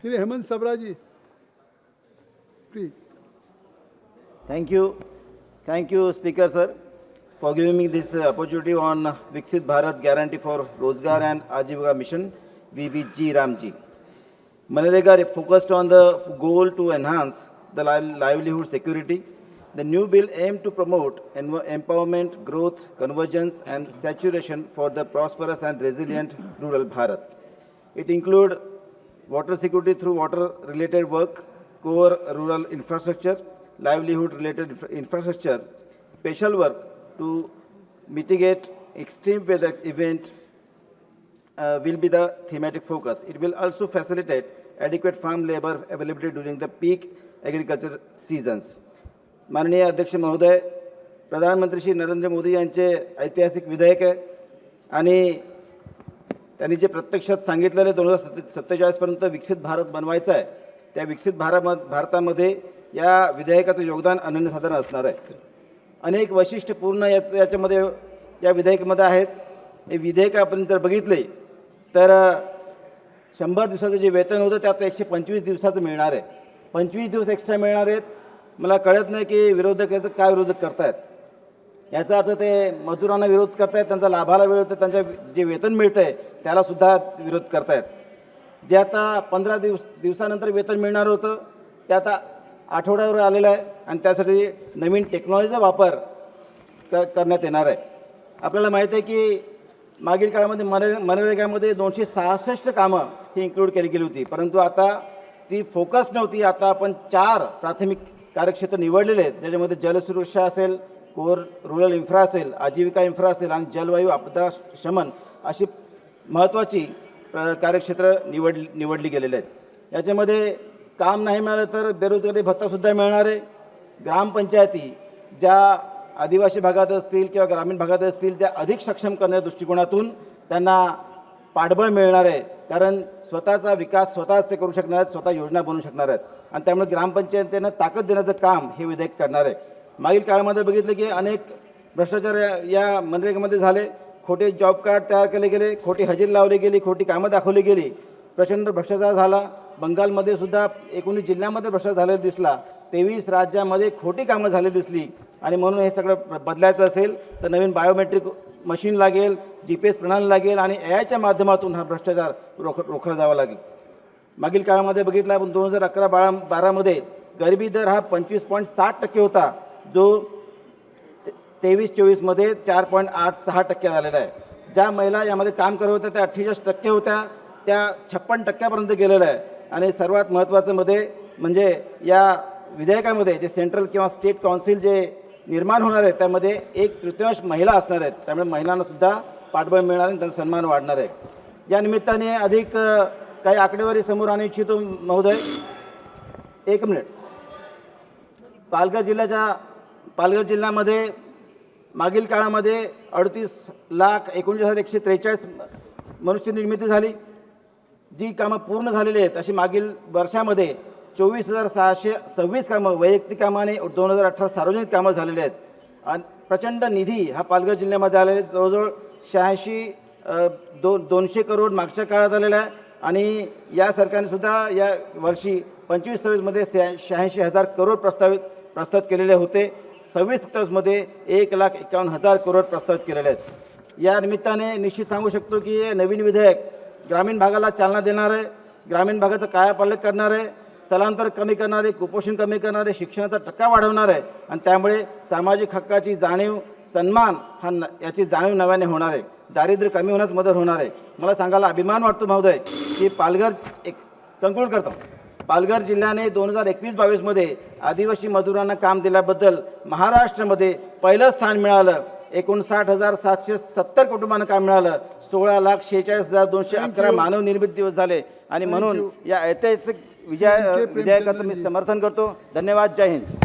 Shri Hemant Sabra ji, please. Thank you, Speaker sir, for giving me this opportunity on Viksit Bharat Guarantee for Rozgar and Ajivika Mission, VBG Ramji. Manrega focused on the goal to enhance the livelihood security. The new bill aimed to promote empowerment, growth, convergence, and saturation for the prosperous and resilient rural Bharat. It includes water security through water-related work, core rural infrastructure, livelihood-related infrastructure, special work to mitigate extreme weather event will be the thematic focus. It will also facilitate adequate farm labor availability during the peak agriculture seasons. माननीय अध्यक्ष महोदय, प्रधानमंत्री श्री नरेंद्र मोदी यांचे ऐतिहासिक विधेयक आहे आणि त्यांनी जे प्रत्यक्षात सांगितलेले 2047 पर्यंत विकसित भारत बनवायचा आहे, त्या विकसित भारतामध्ये या विधेयकाचं योगदान अनन्यसाधारण असणार आहे. अनेक वैशिष्ट्यपूर्ण याच्यामध्ये या विधेयकामध्ये आहेत. हे विधेयक आपण जर बघितले तर 100 दिवसाचं जे वेतन होतं त्यात 125 दिवसाचं मिळणार आहे. 25 दिवस एक्स्ट्रा मिळणार आहेत. मला कळत नाही की विरोधक याचं काय विरोधक करतायत. याचा अर्थ ते मजुरांना विरोध करतायत, त्यांचा लाभाला विरोध, त्यांच्या जे वेतन मिळतं आहे त्यालासुद्धा विरोध करतायत. जे आता 15 दिवसानंतर वेतन मिळणार होतं ते आता आठवड्यावर आलेलं आहे आणि त्यासाठी नवीन टेक्नॉलॉजीचा वापर करण्यात येणार आहे. आपल्याला माहीत आहे की मागील काळामध्ये मनरेगामध्ये 266 कामं ही इन्क्लूड केली गेली होती, परंतु आता ती फोकस नव्हती. आता आपण 4 प्राथमिक कार्यक्षेत्र निवडलेले आहेत, ज्याच्यामध्ये जलसुरक्षा असेल, कोर रुरल इन्फ्रा असेल, आजीविका इन्फ्रा असेल आणि जलवायू आपदा शमन अशी महत्त्वाची कार्यक्षेत्र निवडली गेलेले आहेत. याच्यामध्ये काम नाही मिळालं तर बेरोजगारी भत्तासुद्धा मिळणार आहे. ग्रामपंचायती ज्या आदिवासी भागात असतील किंवा ग्रामीण भागात असतील त्या अधिक सक्षम करण्याच्या दृष्टिकोनातून त्यांना पाठबळ मिळणार आहे, कारण स्वतःचा विकास स्वतःच ते करू शकणार आहेत, स्वतः योजना बनवू शकणार आहेत आणि त्यामुळे ग्रामपंचायतींना ताकद देण्याचं काम हे विधेयक करणार आहे. मागील काळामध्ये बघितलं की अनेक भ्रष्टाचार या मनरेगामध्ये झाले. खोटे जॉब कार्ड तयार केले गेले, खोटी हजेरी लावली गेली, खोटी कामं दाखवली गेली, प्रचंड भ्रष्टाचार झाला. बंगालमध्ये सुद्धा 19 जिल्ह्यामध्ये भ्रष्टाचार झालेला दिसला, 23 राज्यामध्ये खोटी कामं झाली दिसली आणि म्हणून हे सगळं बदलायचं असेल तर नवीन बायोमेट्रिक मशीन लागेल, GPS प्रणाली लागेल आणि AIच्या माध्यमातून हा भ्रष्टाचार रोखला जावा लागेल. मागील काळामध्ये बघितलं आपण 2011-12मध्ये गरिबी दर हा 25.7% होता, जो 23-24मध्ये 4.86% झालेला आहे. ज्या महिला यामध्ये काम करत होत्या त्या 48% होत्या, त्या 56%पर्यंत गेलेलं आहे. आणि सर्वात महत्त्वाचं म्हणजे या विधेयकामध्ये जे सेंट्रल किंवा स्टेट काउन्सिल जे निर्माण होणार आहे त्यामध्ये 1/3 महिला असणार आहेत, त्यामुळे महिलांनासुद्धा पाठबळ मिळणार आणि त्यांचा सन्मान वाढणार आहे. या निमित्ताने अधिक काही आकडेवारी समोर आणू इच्छितो महोदय. 1 मिनिट. पालघर जिल्ह्यामध्ये मागील काळामध्ये 38,19,143 मनुष्य निर्मिती झाली. जी कामं पूर्ण झालेली आहेत अशी मागील वर्षामध्ये 24,626 कामं वैयक्तिक कामं आणि 2018 सार्वजनिक कामं झालेली आहेत. आणि प्रचंड निधी हा पालघर जिल्ह्यामध्ये आलेला आहे. जवळजवळ 200 करोड मागच्या काळात आलेला आहे आणि या सरकारने सुद्धा या वर्षी 25-26मध्ये 86,000 करोड प्रस्तावित केलेले होते. 26-27मध्ये 1,51,000 करोड प्रस्तावित केलेले आहेत. या निमित्ताने निश्चित सांगू शकतो की हे नवीन विधेयक ग्रामीण भागाला चालना देणार आहे, ग्रामीण भागाचं कायापालट करणार आहे, स्थलांतर कमी करणारे, कुपोषण कमी करणारे, शिक्षणाचा टक्का वाढवणार आहे आणि त्यामुळे सामाजिक हक्काची जाणीव, सन्मान याची जाणीव नव्याने होणार आहे. दारिद्र्य कमी होण्यास मदत होणार आहे. मला सांगायला अभिमान वाटतो महोदय की कंक्लूड करतो. पालघर जिल्ह्याने 2021-22मध्ये आदिवासी मजुरांना काम दिल्याबद्दल महाराष्ट्रामध्ये पहिलं स्थान मिळालं. 59,770 कुटुंबांना काम मिळालं. 16,46,211 मानव निर्मित दिवस झाले आणि म्हणून या ऐतिहासिक विधेयकाचं मी समर्थन करतो. धन्यवाद. जय हिंद.